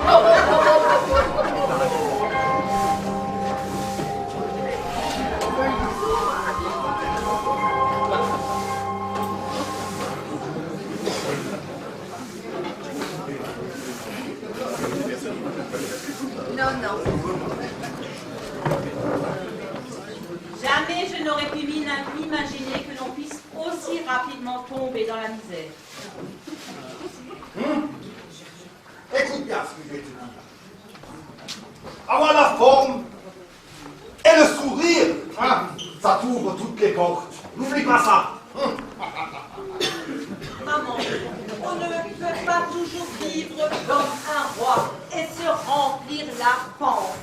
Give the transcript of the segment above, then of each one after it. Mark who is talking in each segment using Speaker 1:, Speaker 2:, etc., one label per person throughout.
Speaker 1: Non, non.
Speaker 2: Jamais je n'aurais pu m'imaginer que l'on puisse aussi rapidement tomber dans la misère.
Speaker 3: Écoute bien ce que je vais te dire. Avoir la forme et le sourire, hein, ça t'ouvre toutes les portes. N'oublie pas ça.
Speaker 4: Maman, on ne peut pas toujours vivre comme un roi et se remplir la panse.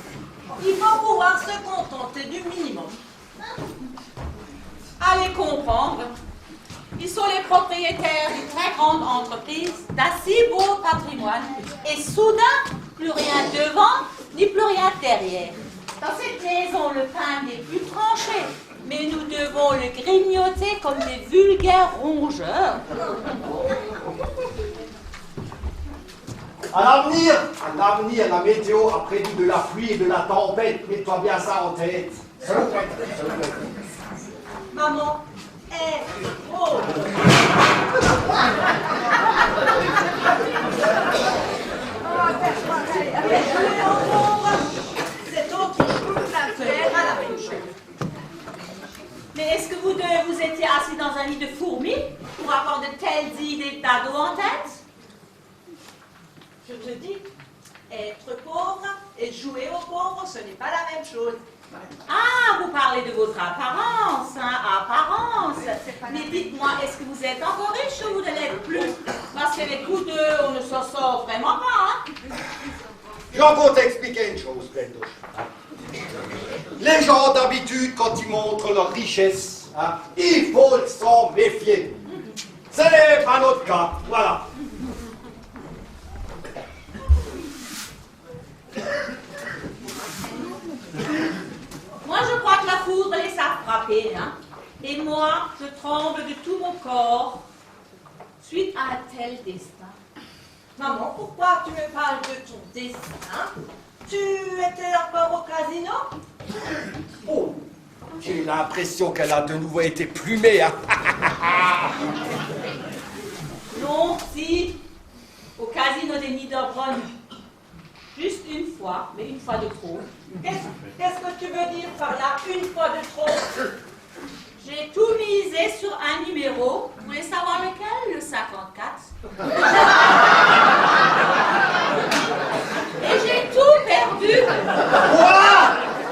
Speaker 4: Il faut pouvoir se contenter du minimum.
Speaker 2: Allez comprendre, ils sont les propriétaires d'une très grande entreprise, d'un si beau patrimoine, et soudain, plus rien devant, ni plus rien derrière. Dans cette maison, le pain n'est plus tranché, mais nous devons le grignoter comme des vulgaires rongeurs.
Speaker 3: À l'avenir, la météo a prévu de la pluie et de la tempête. Mets-toi bien ça en tête. S'il vous plaît, s'il vous plaît.
Speaker 4: Maman est trop. C'est autre chose à faire à la même chose.
Speaker 2: Mais est-ce que vous deux vous étiez assis dans un lit de fourmis pour avoir de telles idées d'ados en tête?
Speaker 4: Je te dis, être pauvre et jouer aux pauvres, ce n'est pas la même chose.
Speaker 2: Ah, vous parlez de votre apparence, hein, apparence. Mais dites-moi, est-ce que vous êtes encore riche ou vous ne l'êtes plus? Parce qu'avec vous deux, on ne s'en sort vraiment pas, hein?
Speaker 3: Je vais encore t'expliquer une chose, Blendoche. Les gens d'habitude, quand ils montrent leur richesse, hein, il faut s'en méfier. Ce n'est pas notre cas, voilà.
Speaker 2: Moi, je crois que la foudre les a frappés, hein. Et moi, je tremble de tout mon corps suite à un tel destin.
Speaker 4: Maman, pourquoi tu me parles de ton destin? Tu étais encore au casino?
Speaker 3: Oh, j'ai l'impression qu'elle a de nouveau été plumée, hein.
Speaker 2: Non, si, au casino des Niederbronn. Juste une fois, mais une fois de trop.
Speaker 4: Qu'est-ce que tu veux dire par là, une fois de trop?
Speaker 2: J'ai tout misé sur un numéro. Vous voulez savoir lequel? Le 54. Et j'ai tout perdu.
Speaker 3: Quoi?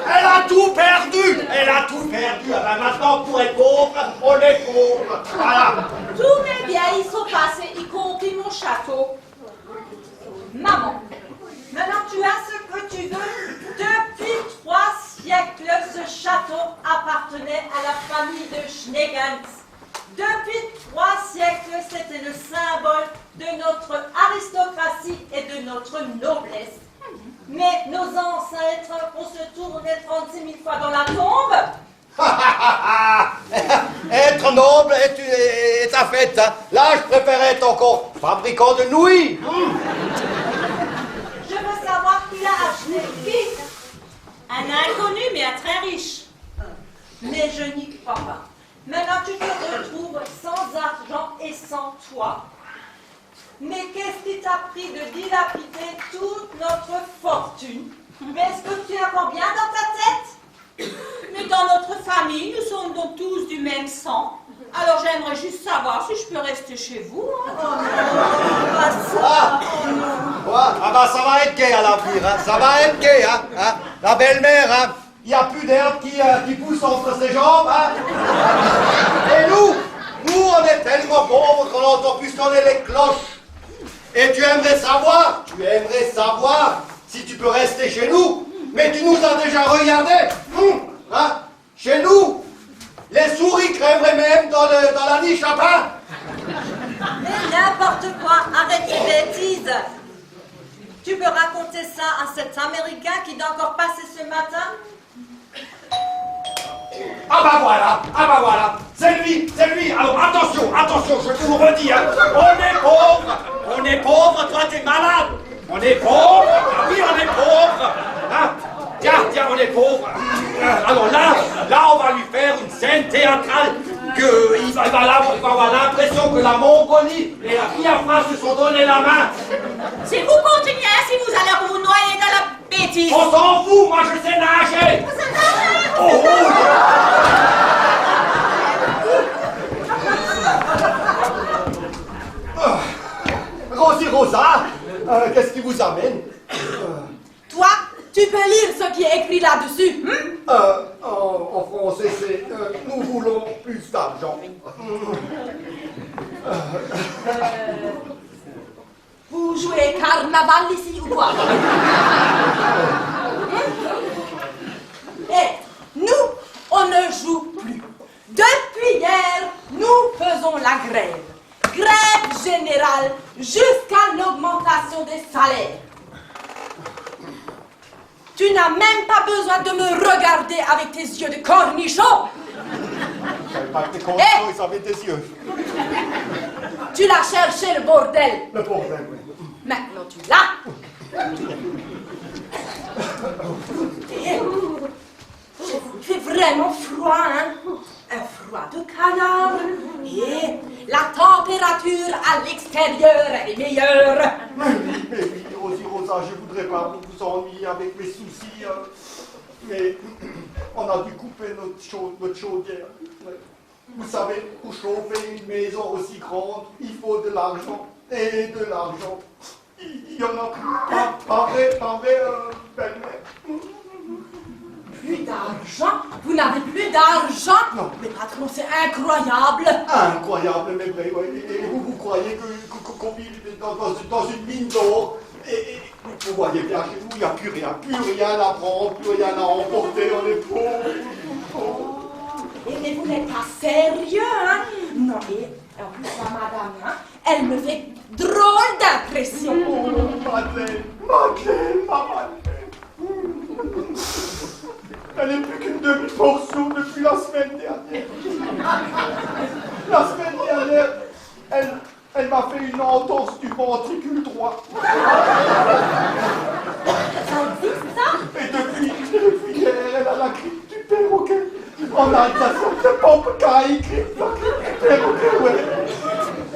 Speaker 3: Elle a tout perdu. Elle a tout perdu. Ah ben maintenant, pour être pauvre, on est pauvre. Voilà.
Speaker 2: Tous mes biens y sont passés, y compris mon château. Maman,
Speaker 4: Maintenant, tu as ce que tu veux. Depuis 3 siècles, ce château appartenait à la famille de Schneegans. Depuis 3 siècles, c'était le symbole de notre aristocratie et de notre noblesse. Mais nos ancêtres ont se tourné 36 000 fois dans la tombe.
Speaker 3: Être noble est un fait. Hein. Là, je préfère être encore fabricant de nouilles.
Speaker 4: Je veux savoir qui a acheté qui.
Speaker 2: Un inconnu, mais un très riche.
Speaker 4: Mais je n'y crois pas. Maintenant, tu te retrouves sans argent et sans toi. Mais qu'est-ce qui t'a pris de dilapider toute notre fortune? Mais est-ce que tu as combien dans ta tête?
Speaker 2: Mais dans notre famille, nous sommes donc tous du même sang. Alors j'aimerais juste savoir si je peux rester chez vous. Hein.
Speaker 4: Oh non, pas ça. Oh non.
Speaker 3: Quoi? Ah bah ça va être gai à l'avenir, hein. Ça va être gai, hein. La belle-mère, hein. Il n'y a plus d'herbe qui pousse entre ses jambes, hein. Et nous, on est tellement pauvres qu'on n'entend plus sonner les cloches. Et tu aimerais savoir si tu peux rester chez nous, mais tu nous as déjà regardé, hein. Chez nous, les souris crèveraient même dans la niche à pain.
Speaker 4: Mais n'importe quoi, arrête tes bêtises. Tu peux raconter ça à cet Américain qui doit encore passer ce matin?
Speaker 3: Ah bah voilà, c'est lui. Alors attention, je te vous redis, hein. On est pauvre, toi t'es malade. On est pauvre, les pauvres. Alors là, on va lui faire une scène théâtrale il va avoir l'impression que la Mongolie et la Biafra se sont donné la main.
Speaker 2: Si vous continuez ainsi, vous allez vous noyer dans la bêtise.
Speaker 3: On s'en fout, moi je sais nager. Oh, Rosie Rosa, qu'est-ce qui vous amène?
Speaker 1: Toi, tu peux lire ce qui est écrit là-dessus.
Speaker 3: En français, c'est nous voulons plus d'argent.
Speaker 1: Vous jouez carnaval ici ou quoi? Eh, nous, on ne joue plus. Depuis hier, nous faisons la grève. Grève générale jusqu'à l'augmentation des salaires. Tu n'as même pas besoin de me regarder avec tes yeux de cornichon.
Speaker 3: Je savais pas que les cornichons, ils avaient des yeux.
Speaker 1: Tu l'as cherché, le bordel.
Speaker 3: Le bordel, oui.
Speaker 1: Maintenant, tu l'as. Il fait vraiment froid, hein? Un froid de canard. Et la température à l'extérieur est meilleure.
Speaker 3: Mais oui, Rosie Rosa, je voudrais pas vous ennuyer avec mes soucis. Mais on a dû couper notre chaudière. Ouais. Vous savez, pour chauffer une maison aussi grande, il faut de l'argent. Et de l'argent. Il y en a pas vrai, belle-mère.
Speaker 1: Plus d'argent? Vous n'avez plus d'argent?
Speaker 3: Non.
Speaker 1: Mais patron, c'est incroyable.
Speaker 3: Incroyable, mais vrai, ouais. Et vous croyez qu'on vit dans une mine d'or? Et vous voyez bien, chez nous, il n'y a plus rien à prendre, plus rien à emporter, on est pauvres.
Speaker 1: Mais vous n'êtes pas sérieux, hein? Non, et en plus, la madame, hein, elle me fait drôle d'impression.
Speaker 3: Oh, Madeleine, ma Madeleine. Elle n'est plus qu'une demi-portion depuis la semaine dernière. La semaine dernière, elle m'a fait une entorse du ventricule droit.
Speaker 1: Ça existe, ça?
Speaker 3: Et depuis hier, elle a la grippe du perroquet. En Alsace, c'est pas qu'à écrire la grippe du perroquet, ouais.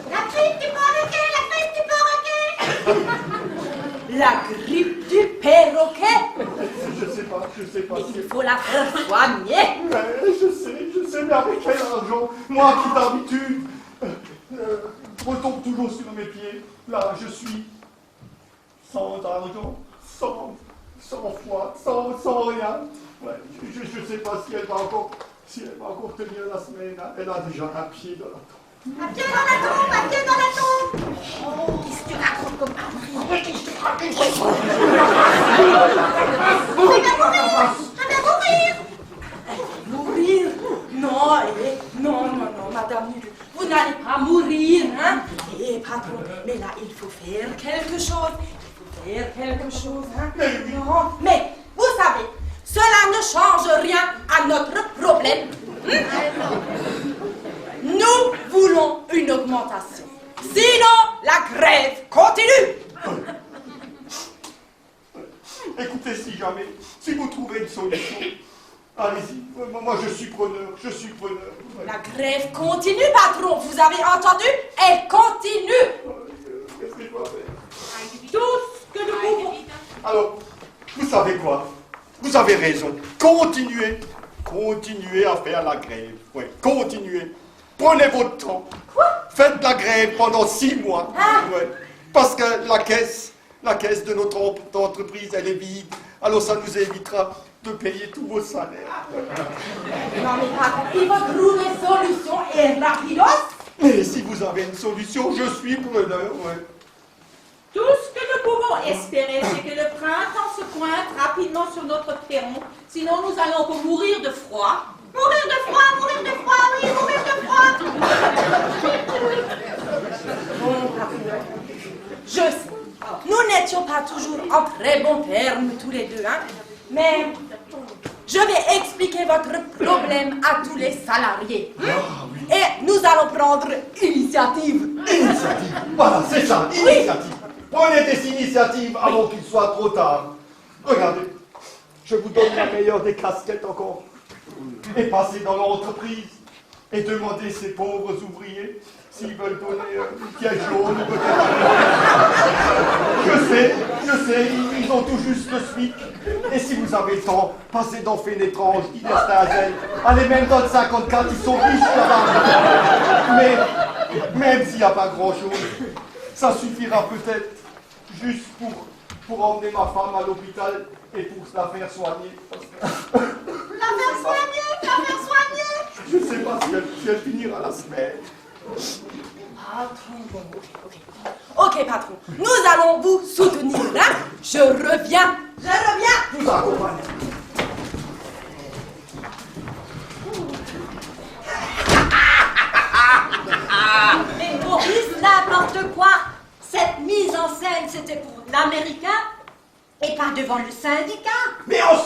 Speaker 2: La grippe du perroquet, la grippe du perroquet.
Speaker 1: La grippe du perroquet?
Speaker 3: Je sais pas
Speaker 1: Mais
Speaker 3: si...
Speaker 1: il faut la faire soigner.
Speaker 3: Ouais, je sais, mais avec quel argent? Moi qui d'habitude retombe toujours sur mes pieds. Là, je suis sans argent, sans foi, sans rien. Ouais, je sais pas si elle va encore tenir la semaine. Elle a déjà un pied dans la tombe.
Speaker 2: Un pied dans la tombe, un pied dans la tombe. Oh, qu'est-ce que tu racontes comme Elle va mourir.
Speaker 1: Mourir? Non, non, madame, vous n'allez pas mourir, hein? Eh, patron, mais là, il faut faire quelque chose. Hein? Non, mais, vous savez, cela ne change rien à notre problème. Nous voulons une augmentation. Sinon, la grève continue.
Speaker 3: Écoutez, si vous trouvez une solution, allez-y. Moi, je suis preneur. Ouais.
Speaker 1: La grève continue, patron. Vous avez entendu? Elle continue.
Speaker 3: Qu'est-ce que je dois faire?
Speaker 1: Tout ce que nous pouvons.
Speaker 3: Alors, vous savez quoi? Vous avez raison. Continuez à faire la grève. Oui, continuez. Prenez votre temps. Faites la grève pendant 6 mois. Ouais. Parce que la caisse de notre entreprise, elle est vide. Alors ça nous évitera de payer tous vos salaires.
Speaker 1: Non, mais patron, il faut trouver solution et rapidos.
Speaker 3: Mais si vous avez une solution, je suis preneur. Ouais.
Speaker 2: Tout ce que nous pouvons espérer, c'est que le printemps se pointe rapidement sur notre perron. Sinon, nous allons encore mourir de froid. Mourir de froid, oui, mourir de froid.
Speaker 1: Je sais, nous n'étions pas toujours en très bons termes tous les deux, hein. Mais je vais expliquer votre problème à tous les salariés. Et nous allons prendre initiative.
Speaker 3: Initiative. Voilà, c'est ça, initiative. Prenez des initiatives avant qu'il soit trop tard. Regardez, je vous donne la meilleure des casquettes encore. Et passez dans l'entreprise et demandez ces pauvres ouvriers s'ils veulent donner une pièce jaune ou peut-être. Je sais, ils ont tout juste le SMIC. Et si vous avez le temps, passez dans Fénétrange, Iderstazel. Allez, même dans le 54, ils sont riches là-bas. Mais même s'il n'y a pas grand-chose, ça suffira peut-être juste pour emmener ma femme à l'hôpital et pour se la faire soigner.
Speaker 2: La faire soigner.
Speaker 3: Je ne sais pas si elle finira la semaine.
Speaker 1: Patron, bon, ok, patron. Nous allons vous soutenir, hein? Je reviens.
Speaker 3: Je vous accompagne.
Speaker 4: Mais Maurice, n'importe quoi. Cette mise en scène, c'était pour l'Américain et pas devant le syndicat.
Speaker 3: Mais on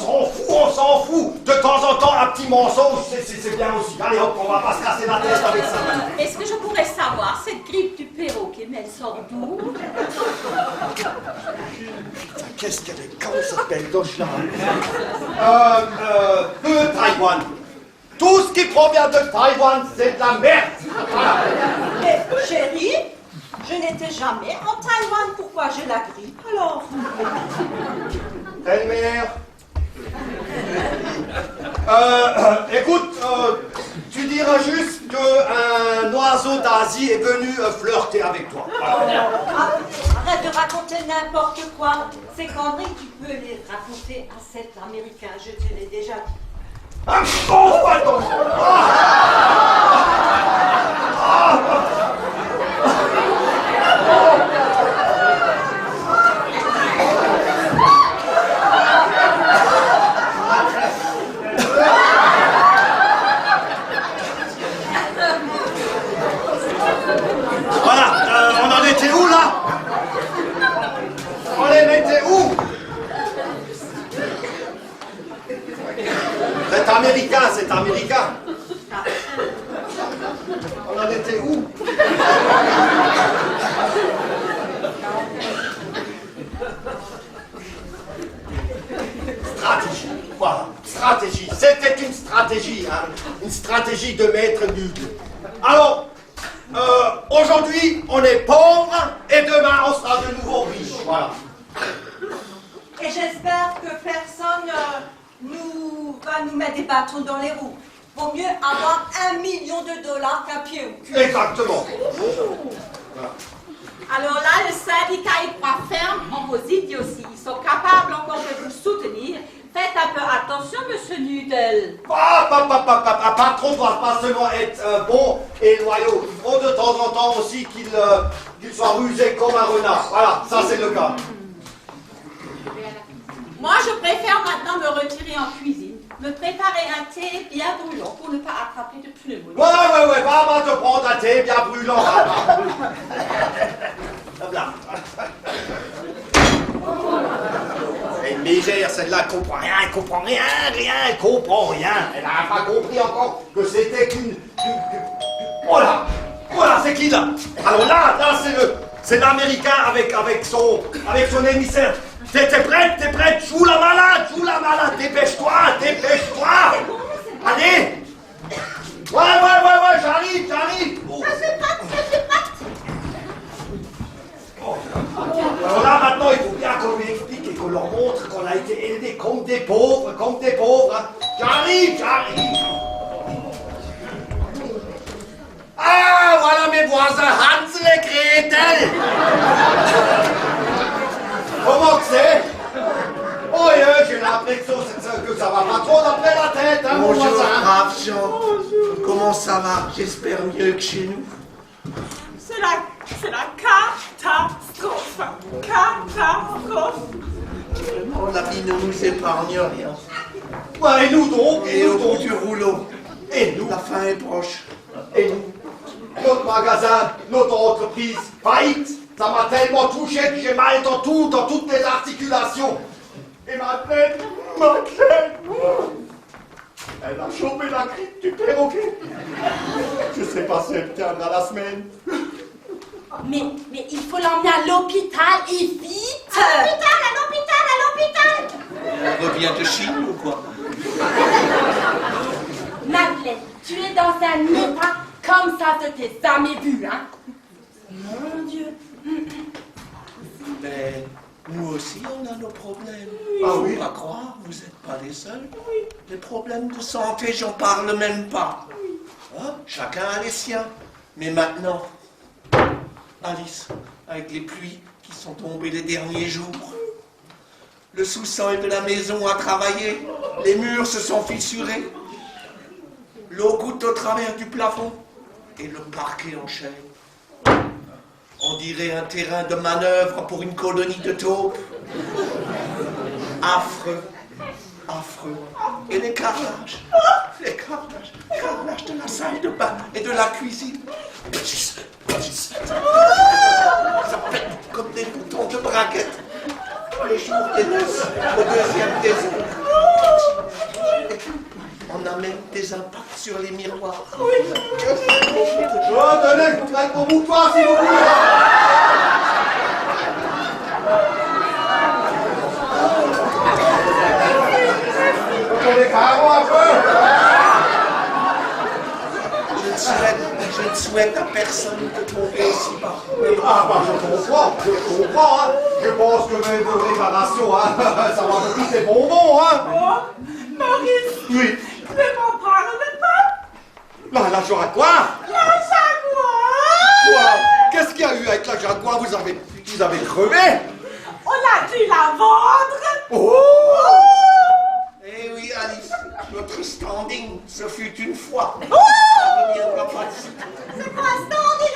Speaker 3: s'en fout. De temps en temps, un petit mensonge, c'est bien aussi. Allez hop, on va pas se casser la tête avec ça.
Speaker 2: Est-ce que je pourrais savoir cette grippe du perroquet, mais elle sort d'où?
Speaker 3: Qu'est-ce qu'elle est? Comment ça s'appelle, Dochla? De Taïwan. Tout ce qui provient de Taïwan, c'est de la merde.
Speaker 4: Mais chérie, je n'étais jamais en Taïwan. Pourquoi j'ai la grippe alors?
Speaker 3: Belle-mère. Écoute, tu diras juste qu'un oiseau d'Asie est venu flirter avec toi. Voilà.
Speaker 4: Arrête de raconter n'importe quoi. Ces conneries, tu peux les raconter à cet Américain, je te l'ai déjà dit.
Speaker 3: Ah, bon, attends. Voilà, on en était où là? On les mettait où? C'est américain. On en était où? Stratégie, voilà, stratégie. C'était une stratégie, hein, une stratégie de maître nul. Alors, aujourd'hui, on est pauvre et demain, on sera de nouveau riche, voilà.
Speaker 4: Et j'espère que personne va nous mettre des bâtons dans les roues. Vaut mieux avoir $1 million qu'un pied au cul.
Speaker 3: Exactement.
Speaker 2: Alors là, le syndicat y croit ferme en vos idioties. Ils sont capables encore de vous soutenir. Faites un peu attention, monsieur Nudel.
Speaker 3: Patron doit pas seulement être bon et loyaux. Il faut de temps en temps aussi qu'il soit rusé comme un renard. Voilà, ça c'est le cas.
Speaker 2: Moi, je préfère maintenant me retirer en cuisine, me préparer un thé bien brûlant pour ne pas attraper de pneumonie.
Speaker 3: Ouais, va te prendre un thé bien brûlant. Là. C'est une mégère, celle-là, elle comprend rien, elle comprend rien. Elle n'a pas compris encore que c'était qu'une... Voilà, c'est qui là? Alors là, c'est l'Américain avec son émissaire. T'es prête, joue la malade, dépêche-toi. Allez. Ouais, j'arrive. Oh.
Speaker 2: Je suis prête.
Speaker 3: Alors là, maintenant, il faut bien qu'on lui explique et qu'on leur montre qu'on a été élevés comme des pauvres. Hein. J'arrive. Ah, voilà mes voisins, Hansel et Gretel. Comment que c'est? Oh, j'ai l'impression que ça va pas trop d'après la tête, hein, mon
Speaker 5: Bonjour,
Speaker 3: voisin.
Speaker 5: brave Jean. Comment ça va? J'espère mieux que chez nous.
Speaker 6: C'est la catastrophe.
Speaker 5: Vraiment, la vie ne nous épargne rien.
Speaker 3: Ouais, et nous donc?
Speaker 5: Et au bout du rouleau,
Speaker 3: Et nous?
Speaker 5: la fin est proche.
Speaker 3: Et nous? Notre magasin, notre entreprise, faillite. Ça m'a tellement touché que j'ai mal dans toutes les articulations. Et ma tête, elle a chopé la grippe du perroquet. Je sais pas si elle tiendra la semaine.
Speaker 1: Mais il faut l'emmener à l'hôpital et vite.
Speaker 2: À l'hôpital.
Speaker 5: revient de Chine ou quoi?
Speaker 1: Madeleine, tu es dans un état comme ça se t'est jamais vu, hein? Mon Dieu.
Speaker 5: Mais nous aussi, on a nos problèmes.
Speaker 3: Ah oui?
Speaker 5: Faut pas croire, vous n'êtes pas les seuls. Les problèmes de santé, j'en parle même pas. Hein? Chacun a les siens. Mais maintenant, Alice, avec les pluies qui sont tombées les derniers jours, le sous-sol de la maison a travaillé, les murs se sont fissurés, l'eau goutte au travers du plafond et le parquet enchaîne. On dirait un terrain de manœuvre pour une colonie de taupes. Affreux, affreux. Et les carrelages de la salle de bain et de la cuisine. Ça pète comme des boutons de braguette. Les jours des noces au deuxième désert. On a même des impacts sur les miroirs.
Speaker 3: Oh, tenez, je vous traite mon boutoir, s'il vous plaît. Attendez, carrément un peu.
Speaker 5: Je ne souhaite à personne de tomber aussi bas.
Speaker 3: Ah, bah, je comprends, hein. Je pense que mes vos réparations, hein, ça va me coûter bonbons, hein.
Speaker 6: Oh, Maurice,
Speaker 3: Oui.
Speaker 6: je vais m'en parler de pas.
Speaker 3: La Jaguar.
Speaker 6: La Jaguar.
Speaker 3: Quoi? Qu'est-ce qu'il y a eu avec la Jaguar? Vous avez crevé?
Speaker 6: On a dû la vendre.
Speaker 3: Oh!
Speaker 5: Eh oui, Alice, notre standing, ce fut une fois. Ça ne reviendra pas de suite.
Speaker 2: C'est quoi standing?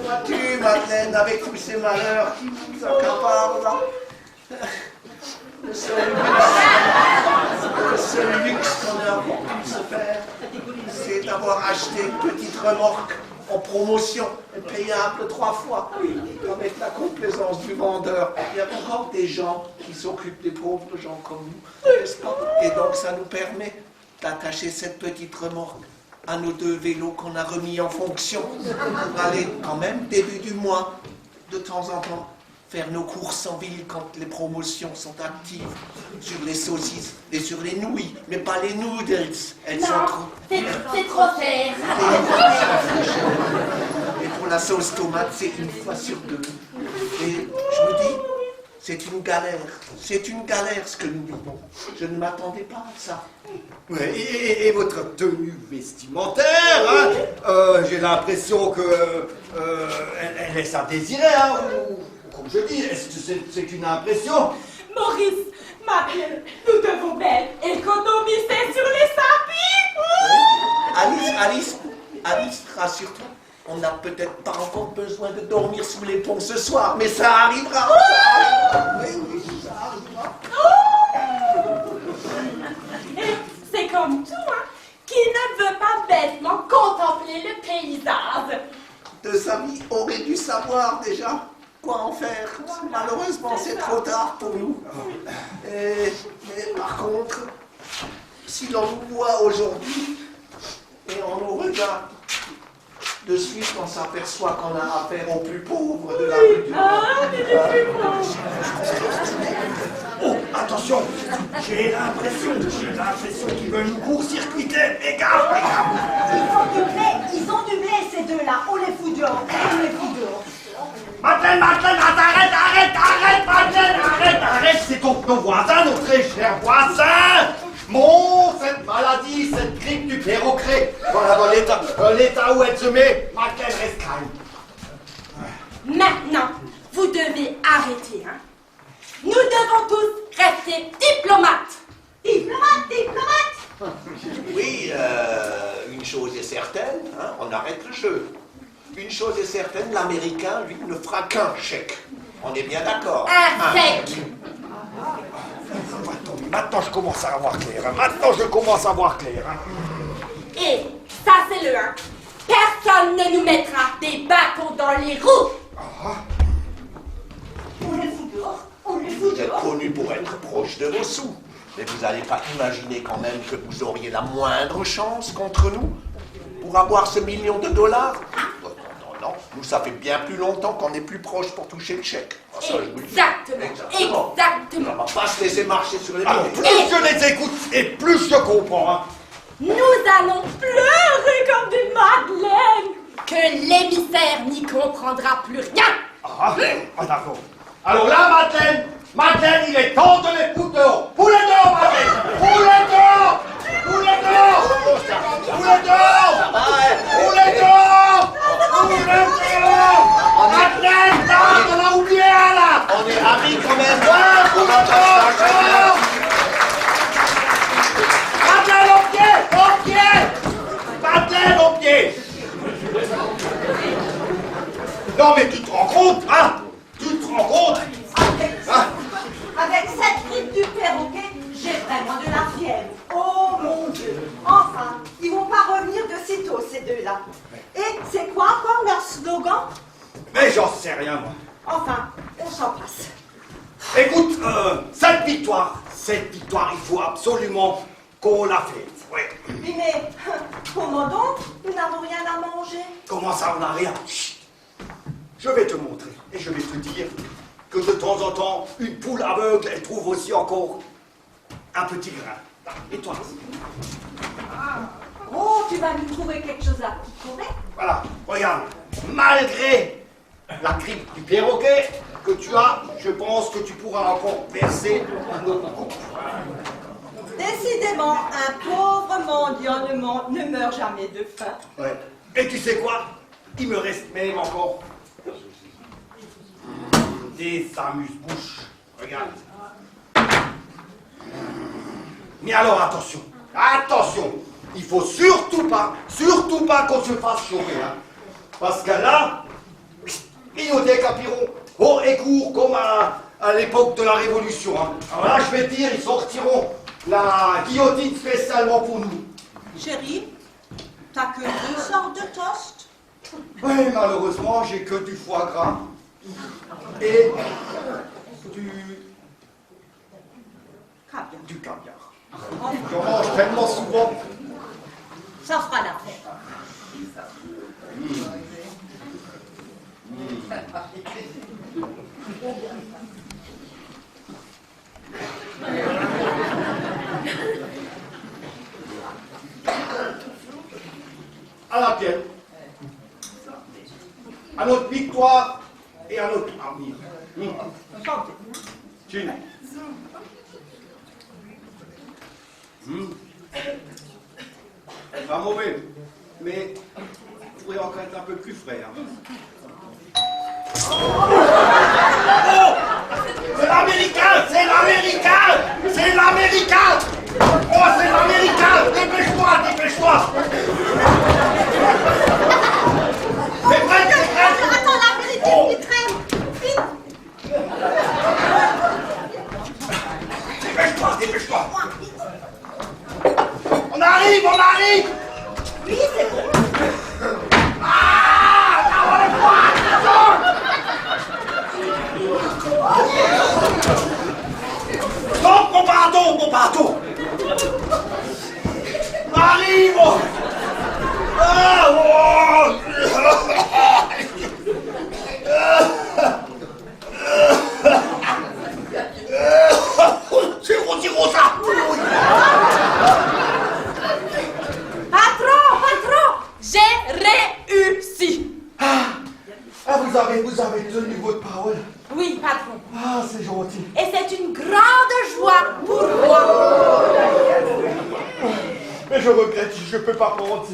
Speaker 5: Vois-tu, Madeleine, avec tous ces malheurs qui nous accaparent là, le seul luxe qu'on a pu se faire, c'est d'avoir acheté une petite remorque en promotion, payable 3 fois, avec la complaisance du vendeur. Il y a encore des gens qui s'occupent des pauvres gens comme nous, n'est-ce pas? Et donc ça nous permet d'attacher cette petite remorque à nos 2 vélos qu'on a remis en fonction pour aller quand même, début du mois, de temps en temps, faire nos courses en ville quand les promotions sont actives sur les saucisses et sur les nouilles, mais pas les noodles. Elles sont trop...
Speaker 1: C'est trop cher.
Speaker 5: Et pour la sauce tomate, c'est 1 fois sur 2. Et je me dis, c'est une galère ce que nous vivons. Je ne m'attendais pas à ça.
Speaker 3: Ouais, et votre tenue vestimentaire, hein, j'ai l'impression que elle laisse à désirer, hein, ou comme je dis, est-ce que c'est une impression?
Speaker 6: Maurice, Madeleine, nous devons belle économiser sur les habits.
Speaker 5: Alice, rassure-toi. On n'a peut-être pas encore besoin de dormir sous les ponts ce soir, mais ça arrivera. Oui, ça arrivera.
Speaker 1: Et c'est comme tout, hein, qui ne veut pas bêtement contempler le paysage.
Speaker 5: De sa vie aurait dû savoir déjà quoi en faire. Malheureusement, c'est trop tard pour nous. Mais par contre, si l'on nous voit aujourd'hui et on nous regarde, de suite on s'aperçoit qu'on a affaire aux plus pauvres de la rue du Nord.
Speaker 3: Oh, attention, j'ai l'impression qu'ils veulent nous court-circuiter. Égare.
Speaker 4: Ils ont du blé, ces deux-là. On les fout dehors.
Speaker 3: Madeleine, arrête, c'est ton voisin, notre très cher voisin. Cette maladie, cette grippe du perrocré, voilà dans l'état où elle se met, Madeleine reste calme.
Speaker 1: Maintenant, vous devez arrêter, hein. Nous devons tous rester diplomates. Diplomates.
Speaker 5: Oui, une chose est certaine, hein, on arrête le jeu. Une chose est certaine, l'Américain, lui, ne fera qu'un chèque. On est bien d'accord.
Speaker 1: Un chèque.
Speaker 3: Maintenant je commence à voir clair.
Speaker 1: Et ça c'est le 1. Personne ne nous mettra des bâtons dans les roues.
Speaker 5: Vous êtes connu pour être proche de vos sous. Mais vous n'allez pas imaginer quand même que vous auriez la moindre chance contre nous pour avoir ce $1 million. Non. Nous, ça fait bien plus longtemps qu'on est plus proche pour toucher le chèque. Ça, je vous le dis.
Speaker 1: Exactement.
Speaker 5: Ça va pas te laisser marcher sur les
Speaker 3: Alors,
Speaker 5: pieds.
Speaker 3: plus je les écoute et plus je comprends. Hein.
Speaker 6: Nous allons pleurer comme des madeleines. Que l'émissaire n'y comprendra plus rien.
Speaker 3: Ah, d'accord. Alors là, Madeleine, il est temps de les foutre dehors. Vous les dehors, Madeleine. Vous les dehors. Vous les dehors. Vous les dehors. Vous les dehors. Vous les dehors. Madeleine, là, on l'a oublié, là.
Speaker 5: On est amis quand même.
Speaker 3: Ouais, vous les dehors. Madeleine, au pied. Madeleine, au pied. Non, mais tu te rends compte, hein? Tu te rends compte?
Speaker 4: Avec cette grippe du perroquet, j'ai vraiment de la fièvre. Oh mon Dieu. Enfin, ils vont pas revenir de sitôt, ces deux-là. Et c'est quoi encore leur slogan?
Speaker 3: Mais j'en sais rien, moi.
Speaker 4: Enfin, on s'en passe.
Speaker 3: Écoute, cette victoire, il faut absolument qu'on la fête. Ouais.
Speaker 4: Oui, mais comment donc? Nous n'avons rien à manger.
Speaker 3: Comment ça, on n'a rien? Chut. Je vais te montrer et je vais te dire que de temps en temps, une poule aveugle, elle trouve aussi encore un petit grain. Et toi?
Speaker 4: Oh, tu vas nous trouver quelque chose à picorer?
Speaker 3: Voilà, regarde. Malgré la grippe du perroquet que tu as, je pense que tu pourras encore verser un autre coup.
Speaker 4: Décidément, un pauvre mendiant ne meurt jamais de faim.
Speaker 3: Ouais. Et tu sais quoi? Il me reste même encore des amuse-bouches. Regarde. Mais alors attention, attention. Il faut surtout pas qu'on se fasse choper. Hein. Parce que là, ils nous décapiront haut et court comme à l'époque de la Révolution. Hein. Alors là, je vais te dire, ils sortiront la guillotine spécialement pour nous.
Speaker 4: Chérie, t'as que 2 sortes de toast?
Speaker 3: Oui, malheureusement, j'ai que du foie gras et du caviar. J'en mange tellement souvent.
Speaker 4: Ça fera l'affaire.
Speaker 3: À laquelle? À notre victoire et à notre avenir. Chine. Pas mauvais, mais il faudrait encore être un peu plus frais. Hein. Oh! C'est l'américain! C'est l'américain! C'est l'américain! Oh, c'est l'américain! Dépêche-toi, dépêche-toi! C'est vrai, c'est vrai!
Speaker 4: Attends, l'apéritif qui traîne! Vite!
Speaker 3: Dépêche-toi, dépêche-toi! On arrive, on arrive!
Speaker 4: Oui, c'est bon.
Speaker 3: Ah! On le voit! Stop, mon bateau! Arrive! Ah! Oh! C'est Rosa!
Speaker 6: Patron, j'ai réussi.
Speaker 3: Ah, vous avez tenu votre parole.
Speaker 6: Oui, patron.
Speaker 3: Ah, c'est gentil.
Speaker 6: Et c'est une grande joie pour moi.
Speaker 3: Mais je regrette, je peux pas prendre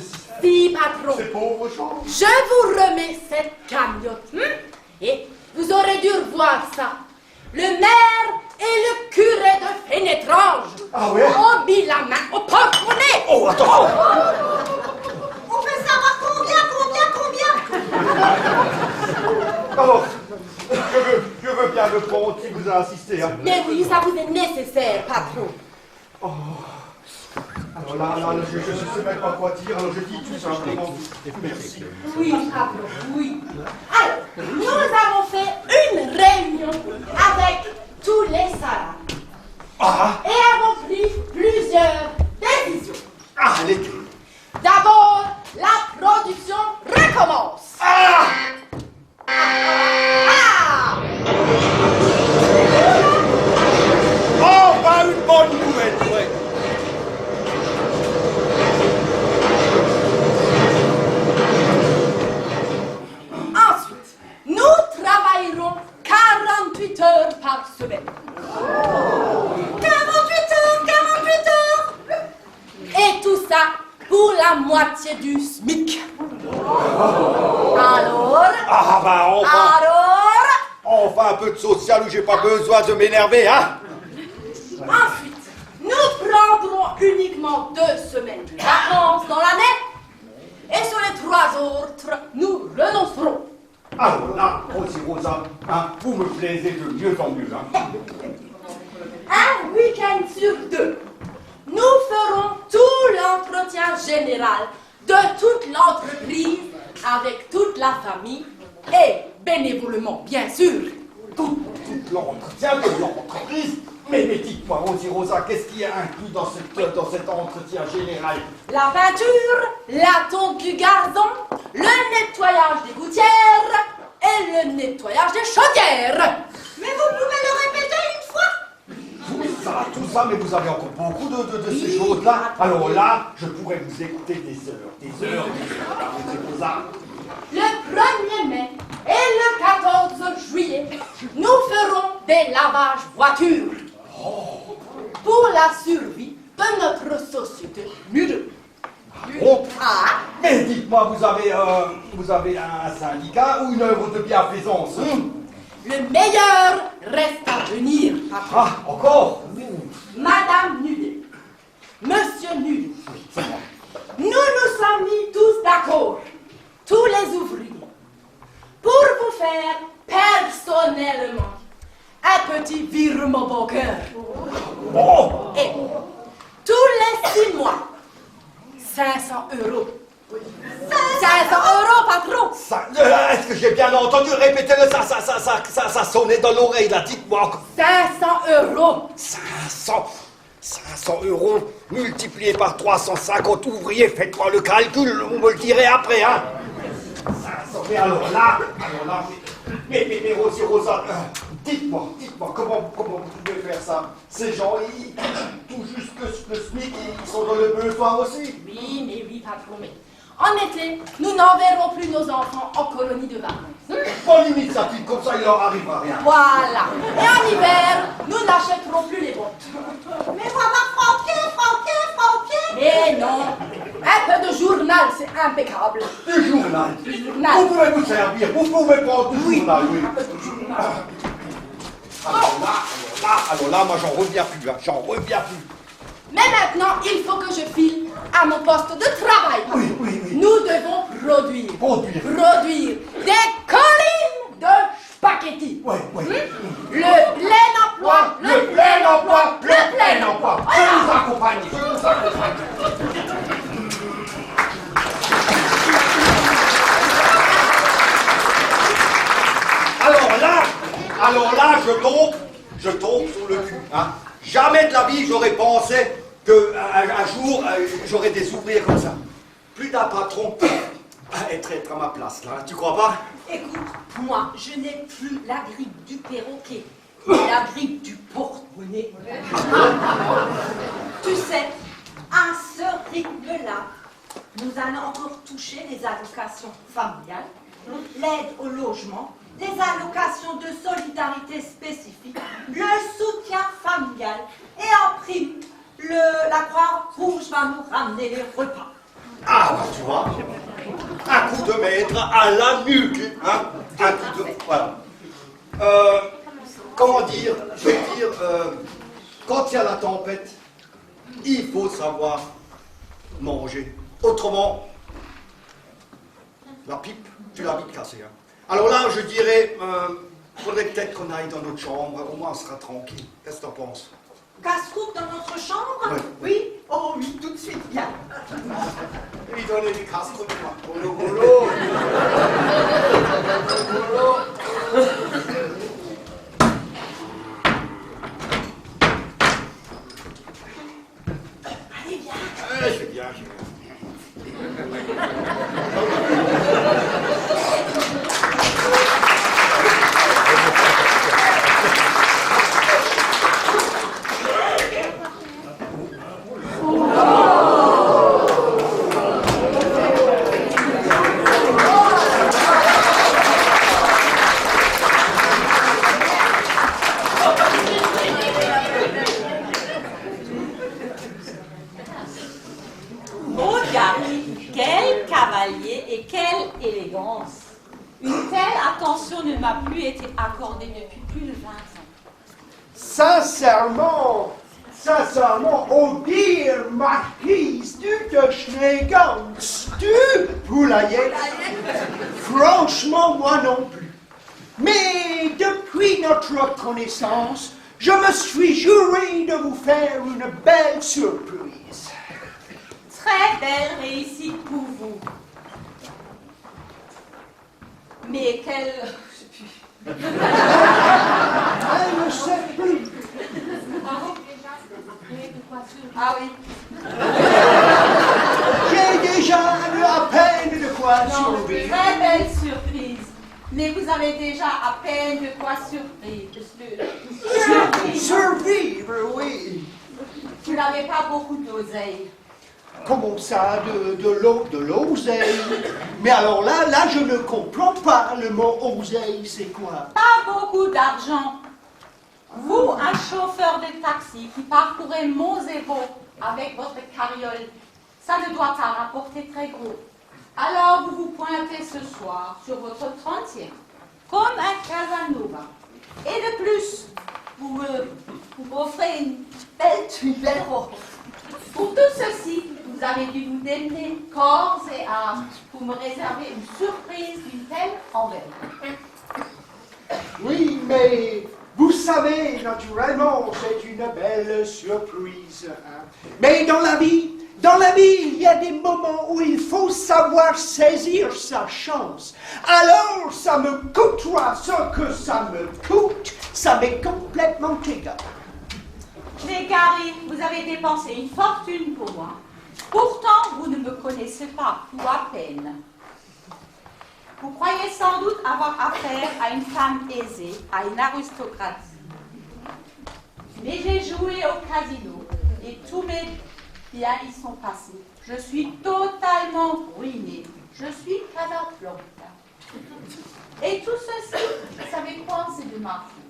Speaker 6: Si, patron.
Speaker 3: ces pauvres gens.
Speaker 6: Je vous remets cette cagnotte. Et vous aurez dû voir ça. Le maire et le curé de Fénétrange
Speaker 3: Ah ouais?
Speaker 6: ont mis la main au porte-monnaie.
Speaker 3: Oh, attends!
Speaker 4: On peut savoir combien?
Speaker 3: Alors, je veux bien le prendre si vous insistez. Hein.
Speaker 6: Mais oui, ça vous est nécessaire, patron.
Speaker 3: Alors là, je ne sais même pas quoi dire, alors je dis tout simplement merci.
Speaker 6: Oui, patron, oui. Alors, nous avons fait une réunion avec tous les salariés
Speaker 3: Ah,
Speaker 6: et avons pris plusieurs décisions.
Speaker 3: ah, lesquels?
Speaker 6: D'abord, la production recommence.
Speaker 3: Ah!
Speaker 6: Ah!
Speaker 3: Oh!
Speaker 6: par semaine.
Speaker 4: 48 heures, 48 heures.
Speaker 6: Et tout ça pour la moitié du SMIC. Alors,
Speaker 3: Ah bah enfin,
Speaker 6: alors,
Speaker 3: un peu de social où j'ai pas besoin de m'énerver, hein.
Speaker 6: ensuite, nous prendrons uniquement 2 semaines de vacances dans l'année. Et sur les 3 autres, nous renoncerons.
Speaker 3: Alors là, Rosie Rosa, hein, vous me plaisez de mieux en mieux, hein.
Speaker 6: Un week-end sur 2, nous ferons tout l'entretien général de toute l'entreprise avec toute la famille et bénévolement, bien sûr.
Speaker 3: Tout l'entretien de l'entreprise. Mais dites-moi, Rosie Rosa, qu'est-ce qui est inclus dans cet entretien général?
Speaker 6: La peinture, la tonte du gazon, le nettoyage des gouttières et le nettoyage des chaudières.
Speaker 4: Mais vous pouvez le répéter une fois?
Speaker 3: Tout ça, mais vous avez encore beaucoup de ces choses-là. Alors là, je pourrais vous écouter des heures, Rosie Rosa.
Speaker 6: Le 1er mai et le 14 juillet, nous ferons des lavages voitures. Pour la survie de notre société nulle.
Speaker 3: Bon. Mais dites-moi, vous avez un syndicat ou une œuvre de bienfaisance?
Speaker 6: Le meilleur reste à venir, patron.
Speaker 3: Ah, encore?
Speaker 6: Madame Nudet, Monsieur Nudet, nous nous sommes mis tous d'accord, tous les ouvriers, pour vous faire personnellement un petit virement bancaire.
Speaker 3: Oh!
Speaker 6: Et tous les 6 mois, 500 €. 500 € patron.
Speaker 3: Est-ce que j'ai bien entendu? Répétez-le, ça sonnait dans l'oreille, là, dites-moi encore.
Speaker 6: 500 €.
Speaker 3: 500 € multiplié par 350 ouvriers, faites-moi le calcul, vous me le direz après, hein. 500, mais alors là, mais Rosie Rosa, dites-moi, comment vous pouvez faire ça? Ces gens, ils touchent juste le SMIC, ils sont dans le besoin aussi.
Speaker 6: Oui, mais oui, patron, mais en été, nous n'enverrons plus nos enfants en colonie de vacances.
Speaker 3: Bonne initiative, comme ça il leur arrivera rien.
Speaker 6: Voilà. Et en hiver, nous n'achèterons plus les bottes.
Speaker 4: Mais on va franquer.
Speaker 6: Mais non, un peu de journal, c'est impeccable.
Speaker 3: Du journal.
Speaker 6: Du journal.
Speaker 3: Vous pouvez vous servir, vous pouvez prendre du journal, oui.
Speaker 6: Un peu de journal.
Speaker 3: Alors là, moi j'en reviens plus, hein, j'en reviens plus.
Speaker 6: Mais maintenant, il faut que je file à mon poste de travail.
Speaker 3: Oui.
Speaker 6: Nous devons produire des collines de spaghettis.
Speaker 3: Oui.
Speaker 6: Le plein emploi,
Speaker 3: Le plein emploi. Je vous accompagne. Alors là, je tombe sur le cul, hein. Jamais de la vie j'aurais pensé qu'un jour j'aurais des ouvriers comme ça. Plus d'un patron à être à ma place, là, tu crois pas?
Speaker 4: Écoute, moi, je n'ai plus la grippe du perroquet, mais la grippe du porte-monnaie. Tu sais, à ce rythme-là, nous allons encore toucher les allocations familiales, l'aide au logement, les allocations de solidarité spécifiques, le soutien familial et en prime, la Croix-Rouge va nous ramener les repas.
Speaker 3: Ah, bah, tu vois, un coup de maître à la nuque, hein, un coup de... Voilà. Comment dire, je veux dire, quand il y a la tempête, il faut savoir manger. Autrement, la pipe, tu l'as vite cassée, hein. Alors là, je dirais, faudrait peut-être qu'on aille dans notre chambre, au moins on sera tranquille. Qu'est-ce que t'en penses?
Speaker 4: Casse-croûte dans notre chambre?
Speaker 3: Oui.
Speaker 4: Oh oui, tout de suite, viens.
Speaker 3: Lui donner des casse-croûtes, moi. Golo.
Speaker 4: Allez, viens.
Speaker 3: Je viens.
Speaker 5: Sincèrement, oh dear marquise, du de Schneegans, du poulailler. Franchement, moi non plus. Mais depuis notre connaissance, je me suis juré de vous faire une belle surprise.
Speaker 2: Très belle réussite pour vous. Mais quelle...
Speaker 5: Je ne sais plus.
Speaker 2: Ah oui.
Speaker 5: J'ai déjà à peine de quoi
Speaker 2: Non,
Speaker 5: survivre.
Speaker 2: très belle surprise. Mais vous avez déjà à peine de quoi
Speaker 5: Survivre, oui.
Speaker 2: Vous n'avez pas beaucoup d'oseille.
Speaker 5: Comment ça, de l'oseille? Mais alors là, je ne comprends pas le mot oseille, c'est quoi?
Speaker 2: Pas beaucoup d'argent. Vous, un chauffeur de taxi qui parcourez Monts et Vaux avec votre carriole, ça ne doit pas rapporter très gros. Alors vous vous pointez ce soir sur votre 30e, comme un Casanova. Et de plus, vous offrez une belle robe. Pour tout ceci, vous avez dû vous démener corps et âme pour me réserver une surprise d'une telle envergure.
Speaker 5: Oui, mais vous savez, naturellement, c'est une belle surprise. Hein. Mais dans la vie, il y a des moments où il faut savoir saisir sa chance. Alors, ça me coûtera ce que ça me coûte, ça m'est complètement égal.
Speaker 2: Mais Gary, vous avez dépensé une fortune pour moi. Pourtant, vous ne me connaissez pas, ou à peine. Vous croyez sans doute avoir affaire à une femme aisée, à une aristocratie. Mais j'ai joué au casino et tous mes biens y sont passés. Je suis totalement ruinée. Je suis Casablanca. Et tout ceci, vous savez quoi, c'est de ma faute.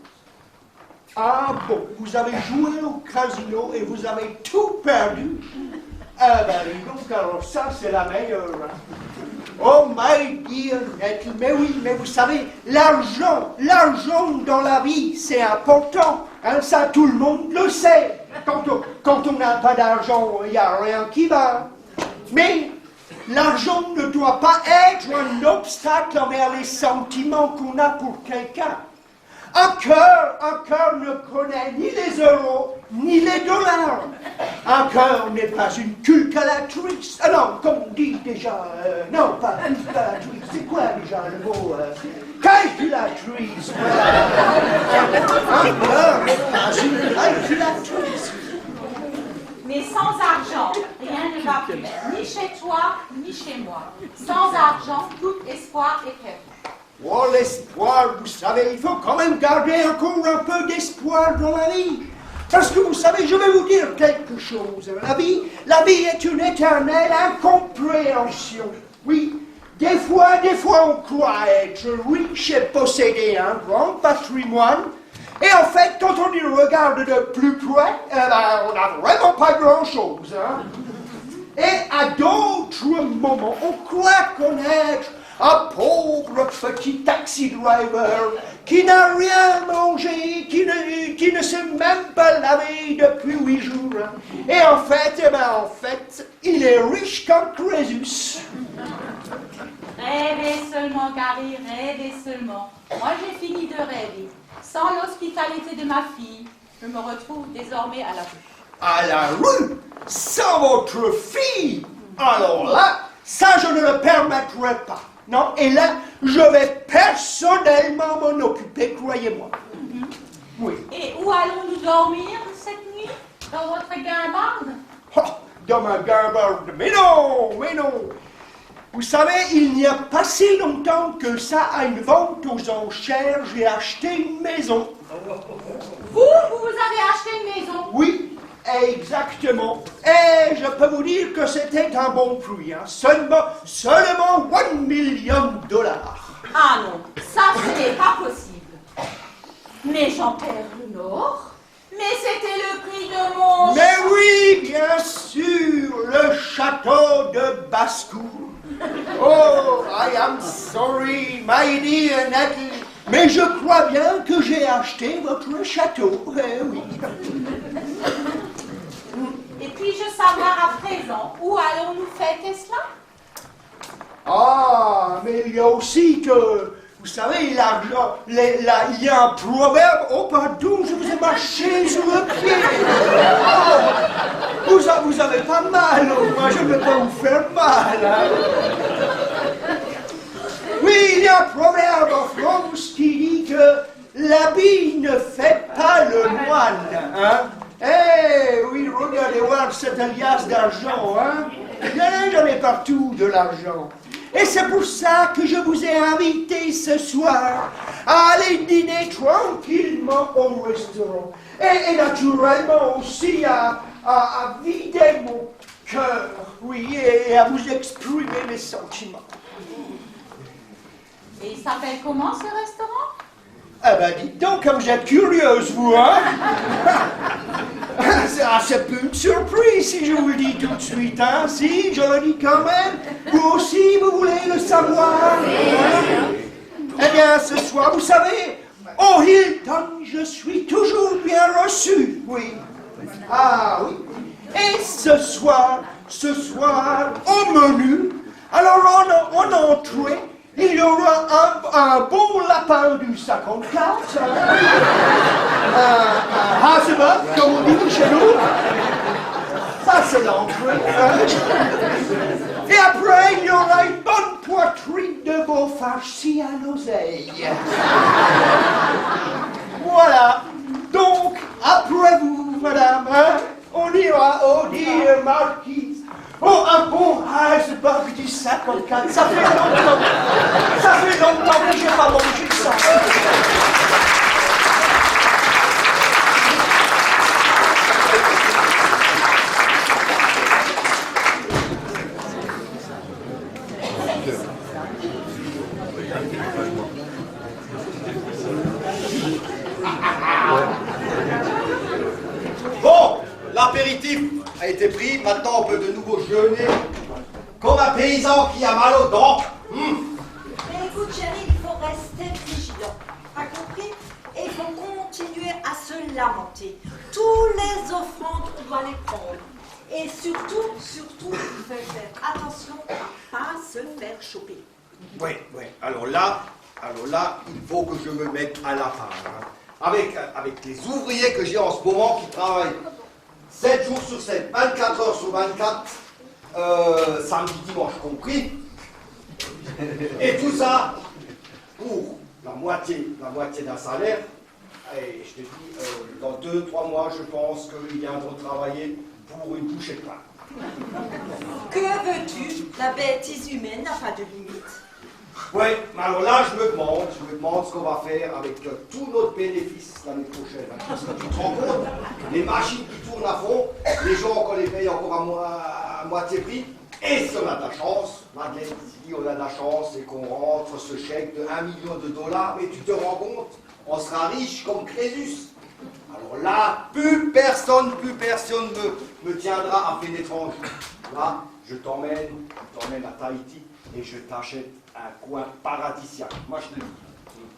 Speaker 5: Ah bon, vous avez joué au casino et vous avez tout perdu? Ah ben donc, alors ça c'est la meilleure. Hein. Oh my dear Nettie, mais oui, mais vous savez, l'argent dans la vie c'est important. Hein, ça tout le monde le sait. Quand on n'a pas d'argent, il n'y a rien qui va. Mais l'argent ne doit pas être un obstacle envers les sentiments qu'on a pour quelqu'un. Un cœur ne connaît ni les euros, ni les dollars. Un cœur n'est pas une calculatrice. Ah non, comme on dit déjà, non, pas calculatrice, c'est quoi déjà le mot calculatrice. Un cœur n'est pas une calculatrice.
Speaker 2: Mais sans argent, rien ne va plus, ni chez toi, ni chez moi. Sans argent, tout espoir est perdu.
Speaker 5: Oh, l'espoir, vous savez, il faut quand même garder encore un peu d'espoir dans la vie. Parce que vous savez, je vais vous dire quelque chose. La vie est une éternelle incompréhension. Oui, des fois, on croit être riche et posséder un grand patrimoine. Et en fait, quand on y regarde de plus près, on n'a vraiment pas grand-chose. Hein. Et à d'autres moments, on croit connaître un pauvre petit taxi driver qui n'a rien mangé, qui ne s'est même pas lavé depuis 8 jours. Et en fait, il est riche comme Crésus.
Speaker 2: Rêvez seulement, Gary, rêvez seulement. Moi, j'ai fini de rêver. Sans l'hospitalité de ma fille, je me retrouve désormais à la rue.
Speaker 5: À la rue? Sans votre fille? Alors là, ça je ne le permettrai pas. Non, et là, je vais personnellement m'en occuper, croyez-moi. Oui.
Speaker 2: Et où allons-nous dormir cette nuit? Dans votre guimbarde?
Speaker 5: Oh, dans ma guimbarde? Mais non! Vous savez, il n'y a pas si longtemps que ça, à une vente aux enchères, j'ai acheté une maison.
Speaker 2: Vous avez acheté une maison?
Speaker 5: Oui, exactement. Et je peux vous dire que c'était un bon prix. Hein. Seulement $1 million.
Speaker 2: Ah non, ça ce n'est pas possible. Mais j'en perds le nord. Mais c'était le prix de mon...
Speaker 5: Mais oui, bien sûr, le château de Basse-Cour. Oh, I am sorry, my dear Nathalie. Mais je crois bien que j'ai acheté votre château. Oui.
Speaker 2: Et puis-je savoir à présent où allons-nous fêter cela?
Speaker 5: Ah, mais il y a aussi que, vous savez, l'argent, il y a un proverbe, oh pardon, je vous ai marché sur le pied. Oh, vous avez pas mal, moi je ne vais pas vous faire mal. Hein. Oui, il y a un proverbe en France qui dit que l'habit ne fait pas le moine. Hein. Eh oui, regardez voir cette alias d'argent. Hein. J'en ai partout de l'argent. Et c'est pour ça que je vous ai invité ce soir à aller dîner tranquillement au restaurant. Et naturellement aussi à vider mon cœur, oui, et à vous exprimer mes sentiments.
Speaker 2: Et il s'appelle comment ce restaurant?
Speaker 5: Ah ben dites donc, comme vous êtes curieuse, vous, hein. C'est peu une surprise si je vous le dis tout de suite, hein. Si, je le dis quand même. Vous aussi, vous voulez le savoir, hein? Eh bien, ce soir, vous savez, au Hilton, je suis toujours bien reçu, oui. Ah oui. Et ce soir, au menu, alors en entrée, il y aura un bon lapin du 54, un Hasebat, comme on dit chez nous. Ça, c'est l'entrée. Et après, il y aura une bonne poitrine de veau farci à l'oseille. Voilà. Donc, après vous, madame, hein, on ira au dire marquise. Oh, un bon Hasebat du 54, ça fait longtemps. Ça fait longtemps que je n'ai pas mangé ça.
Speaker 3: Bon, l'apéritif a été pris, maintenant on peut de nouveau jeûner comme un paysan qui a mal aux dents.
Speaker 4: Mais écoute, chérie, il faut rester vigilant. T'as compris? Et il faut continuer à se lamenter. Tous les offrandes, tu dois les prendre. Et surtout, il faut faire attention à ne pas se faire choper.
Speaker 3: Oui. Alors là, il faut que je me mette à la fin. Hein. Avec les ouvriers que j'ai en ce moment qui travaillent 7 jours sur 7, 24 heures sur 24, samedi, dimanche compris. Et tout ça pour la moitié d'un salaire. Et je te dis, dans 2-3 mois, je pense qu'ils viendront travailler pour une bouchée de pain.
Speaker 4: Que veux-tu? La bêtise humaine n'a pas de limite.
Speaker 3: Oui, mais alors là, je me demande ce qu'on va faire avec tout notre bénéfice l'année prochaine. Parce que tu te rends compte, les machines qui tournent à fond, les gens, qu'on les paye encore à moitié prix, et si on a de la chance, Madeleine, si on a de la chance et qu'on rentre ce chèque de $1 million, mais tu te rends compte, on sera riche comme Crésus. Alors là, plus personne me tiendra à fait d'étrange. Là, je t'emmène à Tahiti et je t'achète un coin paradisiaque. Moi, je te le dis.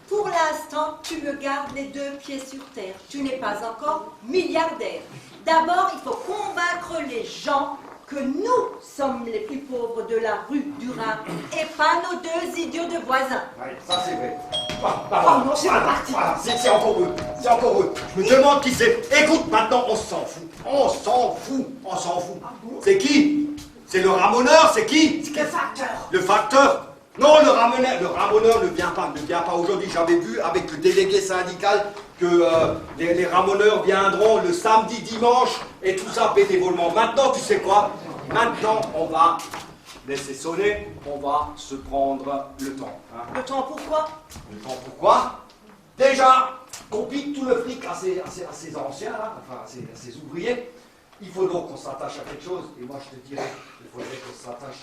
Speaker 4: Pour l'instant, tu me gardes les 2 pieds sur terre. Tu n'es pas encore milliardaire. D'abord, il faut convaincre les gens que nous sommes les plus pauvres de la rue du Rhin et pas nos 2 idiots de voisins.
Speaker 3: Oui, ça c'est vrai.
Speaker 4: Oh non, c'est reparti.
Speaker 3: Voilà, c'est encore eux. Je me demande qui c'est. Écoute, maintenant, on s'en fout. C'est qui? C'est le ramoneur, c'est qui?
Speaker 4: Le facteur.
Speaker 3: Le facteur? Non, le ramoneur ne vient pas aujourd'hui. J'avais vu avec le délégué syndical que les ramoneurs viendront le samedi, dimanche et tout ça bénévolement. Maintenant, tu sais quoi? Maintenant, on va laisser sonner, on va se prendre le temps. Hein.
Speaker 4: Le temps pourquoi?
Speaker 3: Le temps pourquoi? Déjà, qu'on pique tout le fric à ces anciens, là, enfin à ces ouvriers. Il faut donc qu'on s'attache à quelque chose. Et moi, je te dirais, il faudrait qu'on s'attache.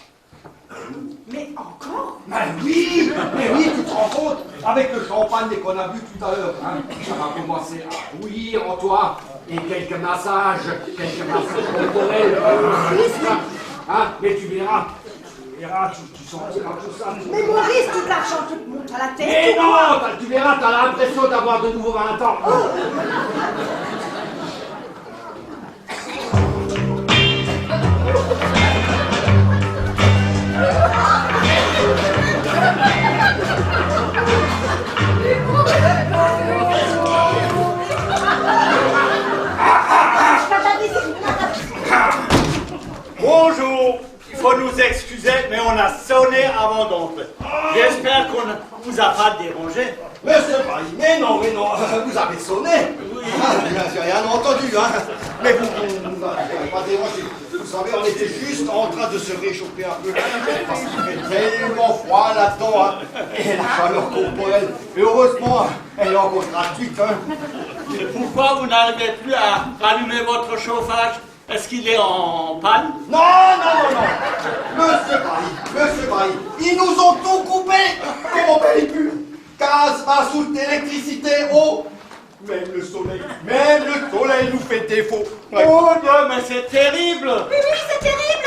Speaker 4: Mais encore?
Speaker 3: Mais oui, tu te rends compte, avec le champagne qu'on a bu tout à l'heure, hein, ça va commencer à bouillir en toi, et quelques massages corporels, hein, mais tu verras, tu sentiras tout ça.
Speaker 4: Mais Maurice, tout l'argent, toute monte à la tête.
Speaker 3: Mais non, tu verras, t'as l'impression d'avoir de nouveau 20 ans.
Speaker 7: Bonjour, il faut nous excuser, mais on a sonné avant d'entrer. J'espère qu'on ne vous a pas dérangé.
Speaker 3: Monsieur Paris, mais non, vous avez sonné.
Speaker 7: Oui.
Speaker 3: J'ai rien entendu, hein. Mais vous n'avez pas dérangé. Vous savez, on était juste en train de se réchauffer un peu. Parce qu'il fait tellement froid là-dedans, hein. Et la chaleur corporelle, et heureusement, elle est encore gratuite, hein.
Speaker 7: Et pourquoi vous n'arrivez plus à rallumer votre chauffage? Est-ce qu'il est en panne?
Speaker 3: Non. Monsieur Paris, ils nous ont tout coupé. Comment on paye plus? Gaz, mazout, électricité, eau. Même le soleil nous fait défaut. Ouais.
Speaker 7: Oh Dieu, mais c'est terrible!
Speaker 2: Oui, c'est terrible.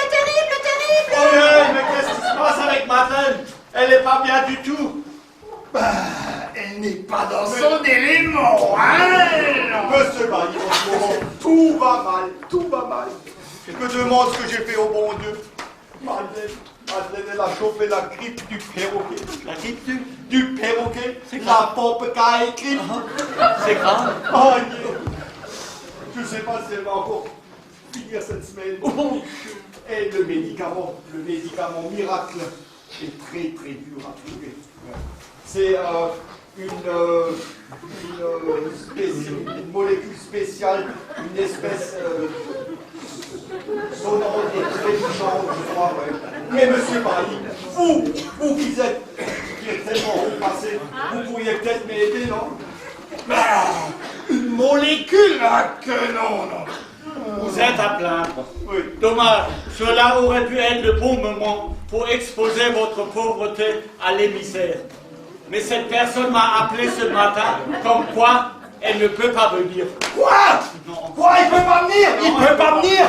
Speaker 7: Oh oui, mais qu'est-ce qui se passe avec Madeleine? Elle n'est pas bien du tout.
Speaker 3: Elle n'est pas dans son élément, hein. Monsieur Paris, en ce moment, tout va mal. Je me demande ce que j'ai fait au bon Dieu. Madeleine, elle a chopé la grippe du perroquet.
Speaker 7: La grippe
Speaker 3: Du perroquet.
Speaker 7: C'est
Speaker 3: La
Speaker 7: grave.
Speaker 3: pompe caille grippe.
Speaker 7: C'est grave.
Speaker 3: Oh, je sais pas si elle va encore finir cette semaine. Et le médicament miracle est très dur à trouver. Ouais. C'est une molécule spéciale, une espèce sonore et trébuchante, je crois. Ouais. Mais monsieur Paris, vous qui êtes tellement haut passé, vous pourriez peut-être m'aider, non?
Speaker 7: Une molécule, que non. Vous êtes à plaindre.
Speaker 3: Oui.
Speaker 7: Dommage, cela aurait pu être le bon moment pour exposer votre pauvreté à l'émissaire. Mais cette personne m'a appelé ce matin, comme quoi elle ne peut pas venir.
Speaker 3: Quoi?
Speaker 7: Non.
Speaker 3: Quoi? Il peut pas venir?
Speaker 7: Non,
Speaker 3: Il peut pas venir?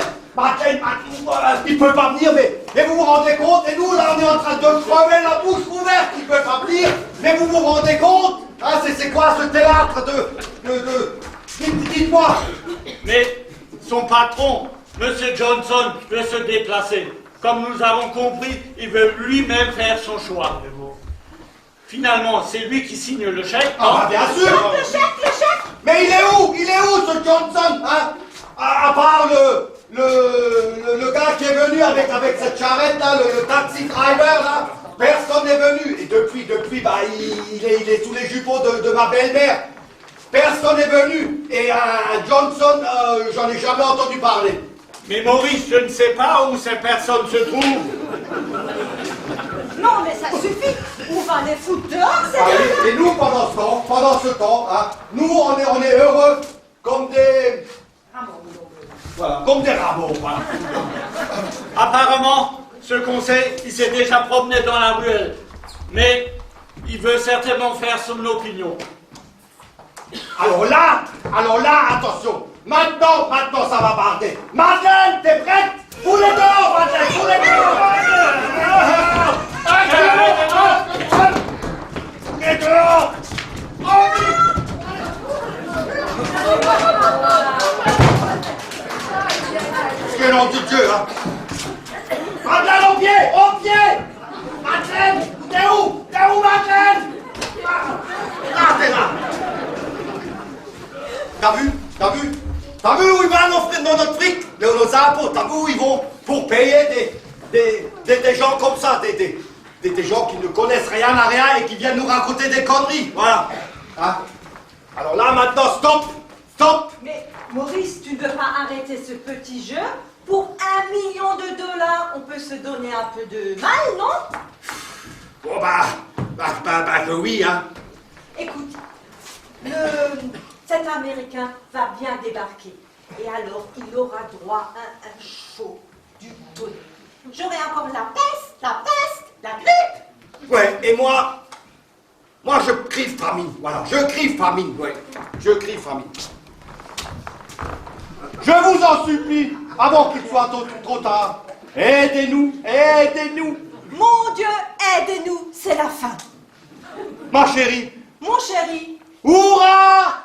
Speaker 3: Il peut pas venir, mais vous vous rendez compte? Et nous, là, on est en train de crever la bouche ouverte. Il peut pas venir? Mais vous vous rendez compte? Hein, c'est quoi ce théâtre Dites-moi.
Speaker 7: Mais son patron, M. Johnson, veut se déplacer. Comme nous avons compris, il veut lui-même faire son choix. Finalement, c'est lui qui signe le chèque.
Speaker 3: Ah, bien sûr.
Speaker 2: Le chèque.
Speaker 3: Mais il est où ce Johnson, hein? À part le gars qui est venu avec cette charrette là, le taxi driver là, personne n'est venu. Et depuis, bah, il est sous les jupons de ma belle-mère. Personne n'est venu. Et Johnson, j'en ai jamais entendu parler.
Speaker 7: Mais Maurice, je ne sais pas où ces personnes se trouvent.
Speaker 4: Non, mais ça suffit. On va les foutre dehors, c'est
Speaker 3: Et nous, pendant ce temps, hein, nous, on est heureux comme des... Voilà, comme des rameaux, voilà.
Speaker 7: Apparemment, ce conseil, il s'est déjà promené dans la ruelle. Mais il veut certainement faire son opinion.
Speaker 3: Alors là, attention. Maintenant, ça va barder. Madeleine, t'es prête? Vous les dehors, Madeleine, vous les dehors. Les dehors. Quel nom de Dieu, hein? Madeleine, au pied! Madeleine, t'es où, Madeleine? Ah, t'es là. T'as vu où ils vont notre fric, nos impôts? T'as vu où ils vont pour payer des gens comme ça, des gens qui ne connaissent rien à rien et qui viennent nous raconter des conneries, voilà. Hein? Alors là, maintenant, stop.
Speaker 4: Mais Maurice, tu ne veux pas arrêter ce petit jeu? Pour $1 million, on peut se donner un peu de mal, non?
Speaker 3: Bon, oui, hein.
Speaker 4: Écoute, cet Américain va bien débarquer. Et alors, il aura droit à un show du tonnerre. J'aurai encore la peste, la grippe.
Speaker 3: Ouais, et moi, je crie famine, voilà, je crie famine. Je vous en supplie, avant qu'il soit trop tard, aidez-nous.
Speaker 4: Mon Dieu, aidez-nous, c'est la fin.
Speaker 3: ma chérie.
Speaker 1: Mon chéri,
Speaker 3: Hurrah!